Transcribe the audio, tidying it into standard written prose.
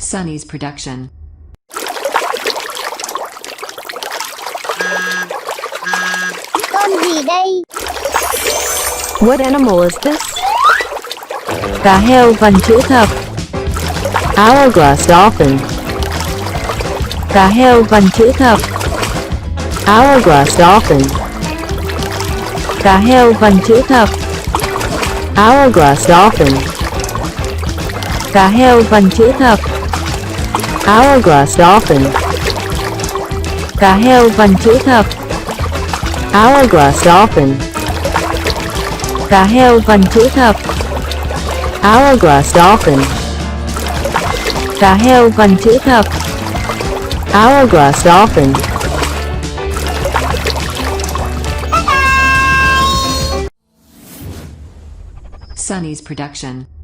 Sunny's production. Con gì đây? What animal is this? Cá heo vằn chữ thập. Hourglass dolphin. Cá heo vằn chữ thập. Hourglass dolphin. Cá heo vằn chữ thập. Hourglass dolphin. Cá heo vằn chữ thập. Hourglass dolphin. Cá heo vằn chữ thập. Hourglass dolphin. Cá heo vằn chữ thập. Hourglass dolphin. Cá heo vằn chữ thập. Hourglass dolphin. Sunny's production.